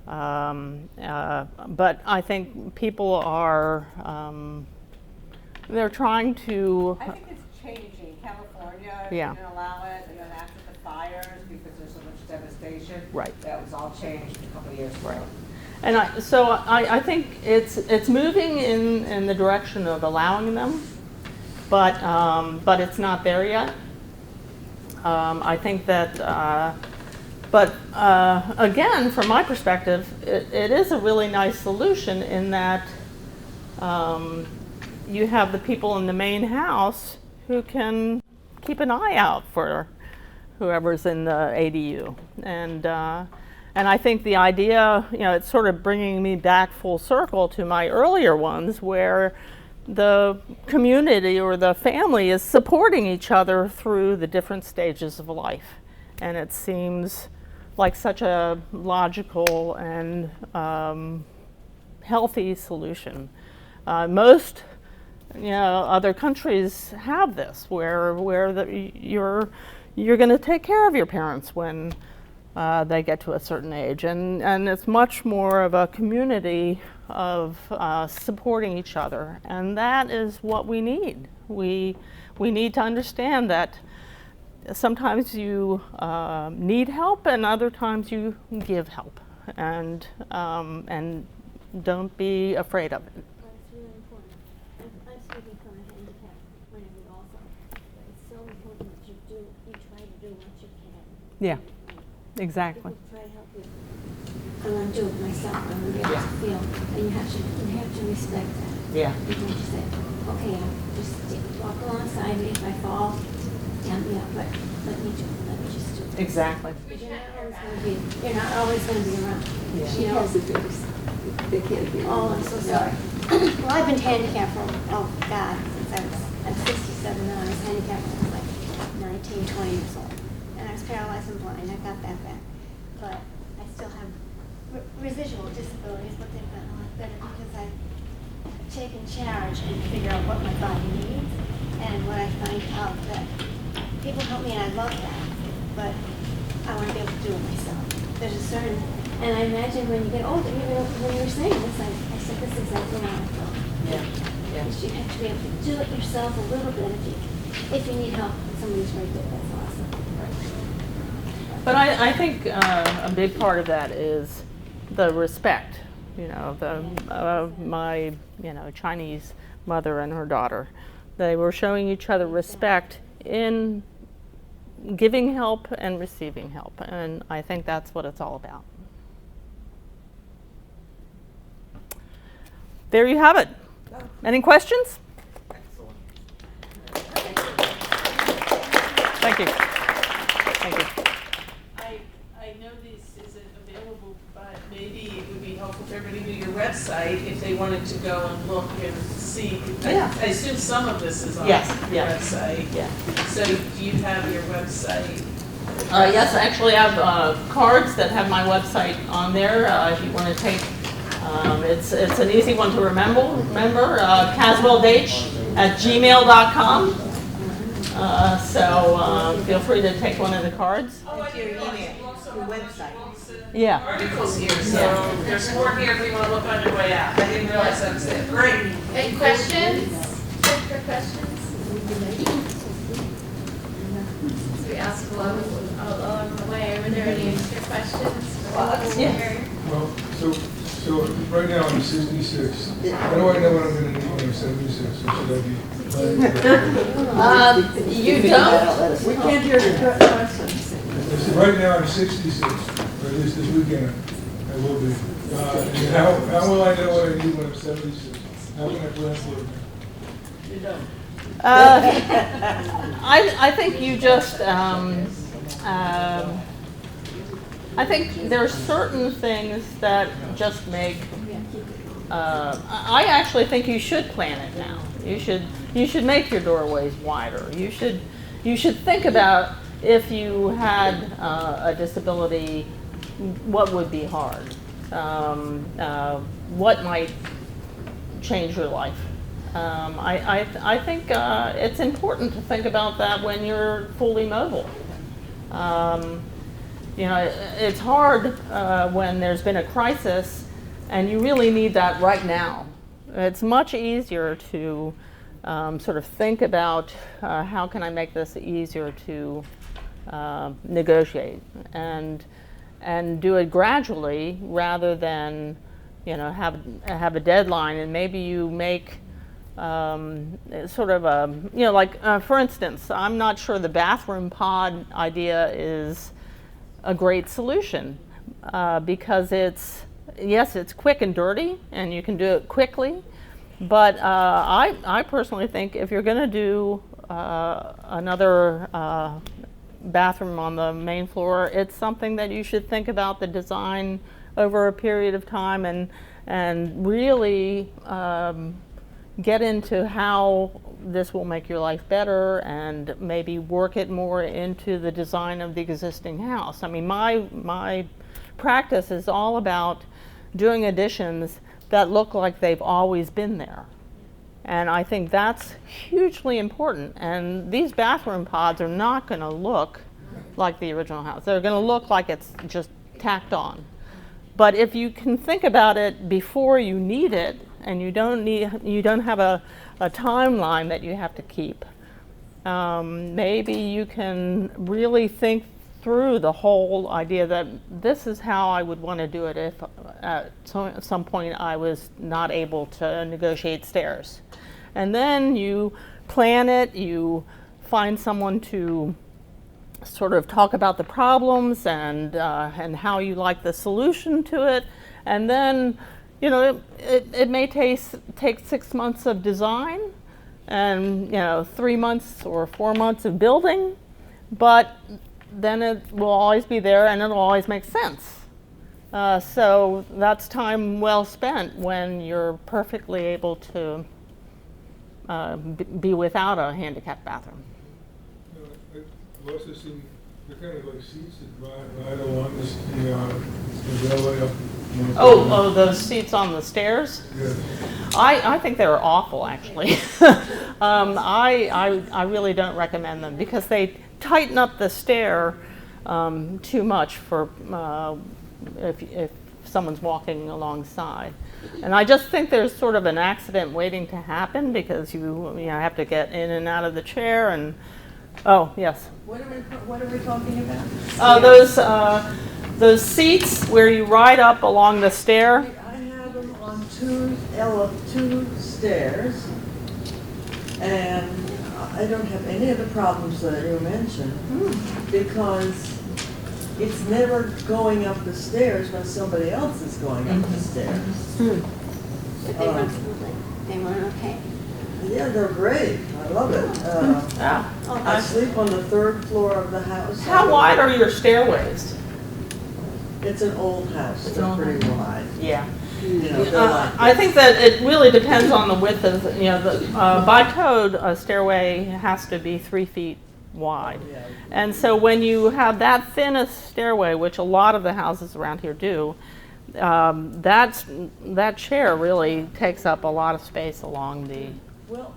But I think people are, they're trying to. I think it's changing. California Yeah. didn't allow it, and then after the fires, because there's so much devastation, Right. that was all changed a couple of years ago. Right. And I think it's moving in the direction of allowing them, but it's not there yet. I think that, but again, from my perspective, it is a really nice solution in that you have the people in the main house who can keep an eye out for whoever's in the ADU. And I think the idea, you know, it's sort of bringing me back full circle to my earlier ones where the community or the family is supporting each other through the different stages of life. And it seems like such a logical and healthy solution. Most, you know, other countries have this where you're going to take care of your parents when they get to a certain age, and it's much more of a community of supporting each other, and that is what we need. We need to understand that sometimes you need help, and other times you give help, and don't be afraid of it. That's really important. I'm speaking from a handicap point of view also, but it's so important that you try to do what you can. Yeah. Exactly. Try to help you. I want to do it myself. I want to be able to feel, and you have to respect that. Yeah. You can't just say, okay, I'll just walk alongside me. If I fall, stand me up, but let me just do it. Exactly. You're not always going to be around. Yeah. You know. They can't be. Oh, I'm so sorry. Well, I've been handicapped for, oh God, since I'm 67 now. I was handicapped when I was like 19, 20 years old. And I was paralyzed and blind. I got that back. But I still have residual disabilities, but they've gotten a lot better because I've taken charge and figure out what my body needs. And when I find out that people help me, and I love that, but I want to be able to do it myself. There's a certain, and I imagine when you get older, when you were saying this, I said this is exactly how I felt. Yeah. Yeah. You have to be able to do it yourself a little bit if you need help. Somebody's right there. That's awesome. But I think a big part of that is the respect. You know, my Chinese mother and her daughter, they were showing each other respect in giving help and receiving help, and I think that's what it's all about. There you have it. Any questions? Thank you. Thank you. I know this isn't available, but maybe it would be helpful for everybody to do your website if they wanted to go and look and see. Yeah. I assume some of this is on Yes, the yes. website. Yeah. So do you have your website? Yes, I actually have cards that have my website on there. If you want to take, it's an easy one to remember. Caswell Daitch at gmail.com. So feel free to take one of the cards. Oh, I Your didn't realize email, you also your have website. Yeah. articles here, so there's more here if you want to look on your way out. I didn't realize that was it. Great. Any questions? Good for questions? So we asked along the way. Were there any extra questions? Yeah. Well, so right now I'm 66. How do I know what I'm gonna need when I'm 76? Or should I be planning for that? You don't? We can't hear your questions. I said, right now I'm 66, or at least this weekend I will be. And how will I know what I need when I'm 76? How can I plan for it? You don't. I think you just, I think there are certain things that just make, I actually think you should plan it now. You should make your doorways wider. You should think about if you had a disability, what would be hard? What might change your life? I think it's important to think about that when you're fully mobile. You know, it's hard when there's been a crisis and you really need that right now. It's much easier to sort of think about how can I make this easier to negotiate and do it gradually rather than, you know, have a deadline, and maybe you make sort of a, you know, like for instance, I'm not sure the bathroom pod idea is a great solution because it's quick and dirty and you can do it quickly, but I personally think if you're going to do another bathroom on the main floor, it's something that you should think about the design over a period of time and really get into how this will make your life better and maybe work it more into the design of the existing house. I mean, my practice is all about doing additions that look like they've always been there. And I think that's hugely important. And these bathroom pods are not going to look like the original house. They're going to look like it's just tacked on. But if you can think about it before you need it, and you don't have a timeline that you have to keep, maybe you can really think through the whole idea that this is how I would want to do it if at some point I was not able to negotiate stairs. And then you plan it, you find someone to sort of talk about the problems and how you like the solution to it, and then, you know, it may take 6 months of design and, you know, 3 months or 4 months of building, but then it will always be there and it'll always make sense. So that's time well spent when you're perfectly able to be without a handicapped bathroom. You know, I've also seen, they're kind of like seats that ride along the railway up. Oh, those seats on the stairs? Yeah. I think they're awful, actually. I really don't recommend them because they tighten up the stair too much for if someone's walking alongside. And I just think there's sort of an accident waiting to happen because you have to get in and out of the chair, and Oh, yes. What are we talking about? Those seats where you ride up along the stair. I have them on two stairs, and I don't have any of the problems that you mentioned because it's never going up the stairs when somebody else is going up the stairs. But they run smoothly. They run okay. Yeah, they're great. I love it. I sleep on the third floor of the house. How wide are your stairways? It's an old house. It's They're pretty wide. Yeah. You know, they're like I think that it really depends on the width of, by code, a stairway has to be 3 feet wide. Yeah. And so when you have that thin a stairway, which a lot of the houses around here do, that chair really takes up a lot of space along the. Well,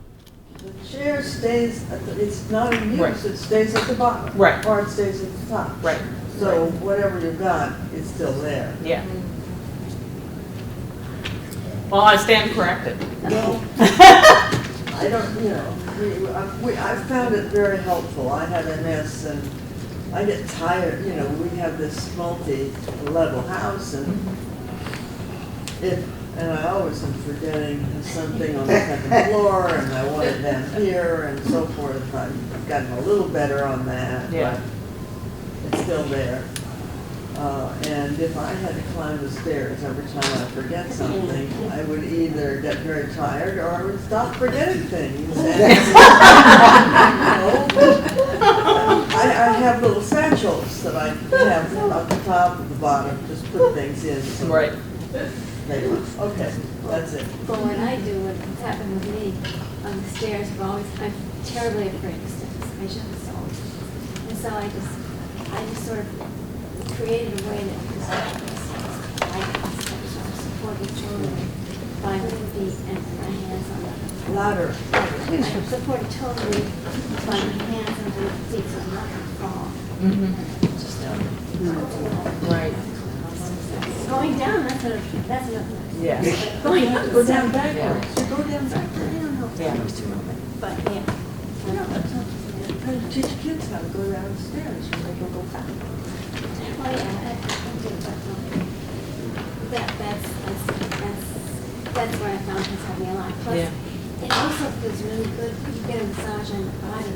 the chair stays, it's not in use, Right. it stays at the bottom. Right. Or it stays at the top. Right. So whatever you've got, it's still there. Yeah. Well, I stand corrected. No. I don't, I've found it very helpful. I have MS and I get tired, we have this multi-level house and I always am forgetting something on the second floor and I want it down here and so forth. I've gotten a little better on that, Yeah. but it's still there. And if I had to climb the stairs every time I forget something, I would either get very tired or I would stop forgetting things. I have little satchels that I have at the top and the bottom, just put things in. So Right. Okay, that's it. But what I do, what's happened with me on the stairs, I'm terribly afraid of steps. I just always. And so I just sort of created a way that I supported totally 5 feet and my hands on the Louder. I supported totally by my hands on the feet so I'm not going to fall. Just Right. going down, that's another. Yeah. Go down backwards. Yeah. Go down backwards. I don't know if Yeah. that was too much, but yeah. I don't know. Try to teach kids how to go downstairs when they go back. Well, yeah, I do, but that's what I found has helped me a lot. Plus, Yeah. it also feels really good. You get a massage on the body.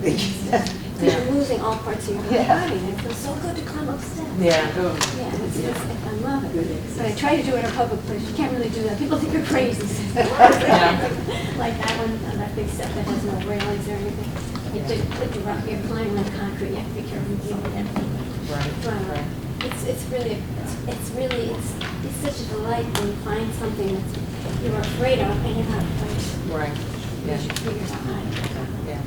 Because you're losing all parts of your body. And it feels so good to climb up steps. Yeah. Yeah, I love it. But I try to do it in a public place. You can't really do that. People think you're crazy. Like that one, that big step that has no railings or anything. You're climbing on concrete. You have to be careful with everything. Right. It's such a delight when you find something that you're afraid of and you're not afraid. Right. You should figure out how to. Yeah.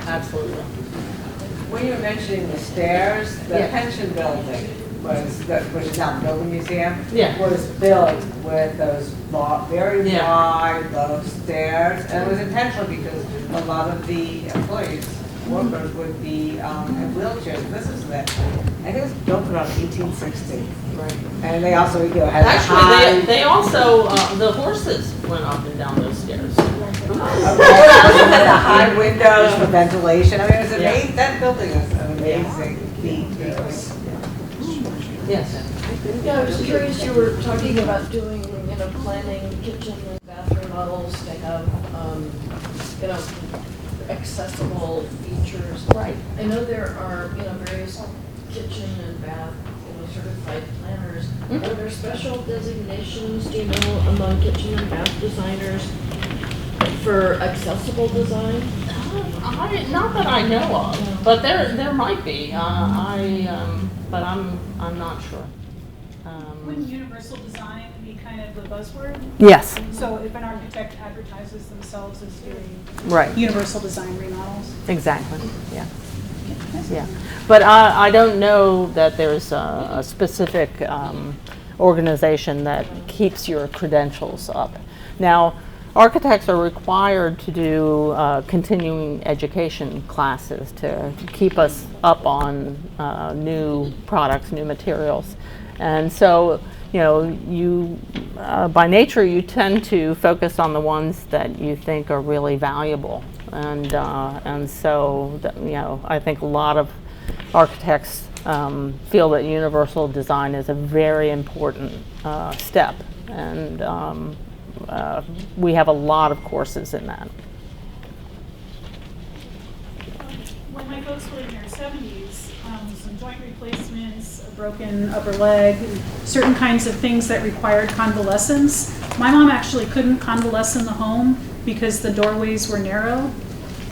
Absolutely. When you were mentioning the stairs, the Yeah. pension building which is now the building museum, Yeah. was built with those very Yeah. wide, low stairs. And it was intentional because a lot of the employees, workers would be in wheelchairs. This is I think it was built around 1860. Right. And they also, had Actually, they also, the horses went up and down those stairs. had the high windows for ventilation. I mean, it was Yeah. amazing. That building is an amazing feat. Yes. Yeah, I was curious, you were talking about doing, planning kitchen and bathroom models to have, accessible features. Right. I know there are, various kitchen and bath, certified planners. Are there special designations, do you know, among kitchen and bath designers for accessible design? Not that I know of, but there might be. But I'm not sure. Wouldn't universal design be kind of the buzzword? Yes. So if an architect advertises themselves as doing Right. universal design remodels? Exactly. Yeah. Yeah. But I don't know that there's a specific organization that keeps your credentials up. Now, architects are required to do continuing education classes to keep us up on new products, new materials. And so, by nature, you tend to focus on the ones that you think are really valuable And so, you know, I think a lot of architects feel that universal design is a very important step, and we have a lot of courses in that. When my folks were in their 70s, some joint replacements, a broken upper leg, certain kinds of things that required convalescence. My mom actually couldn't convalesce in the home because the doorways were narrow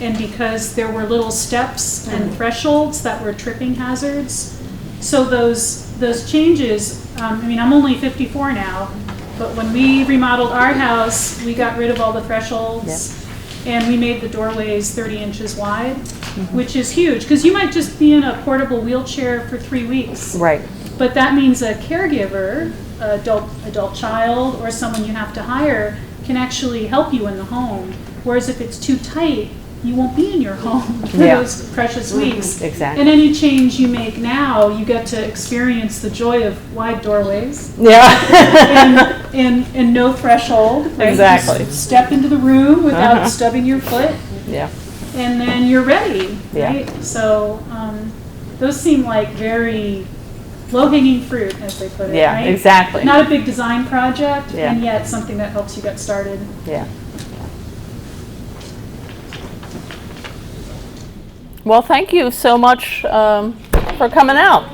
and because there were little steps and thresholds that were tripping hazards. So those changes, I mean, I'm only 54 now, but when we remodeled our house, we got rid of all the thresholds. Yep. And we made the doorways 30 inches wide, which is huge, because you might just be in a portable wheelchair for 3 weeks. Right. But that means a caregiver, adult child, or someone you have to hire can actually help you in the home. Whereas if it's too tight, you won't be in your home for those precious weeks. Exactly. And any change you make now, you get to experience the joy of wide doorways. Yeah. and no threshold. Right? Exactly. Just step into the room without stubbing your foot. Yeah. And then you're ready, right? Yeah. So those seem like very low-hanging fruit, as they put it, Yeah, right? exactly. Not a big design project, Yeah. and yet something that helps you get started. Yeah. Well, thank you so much for coming out.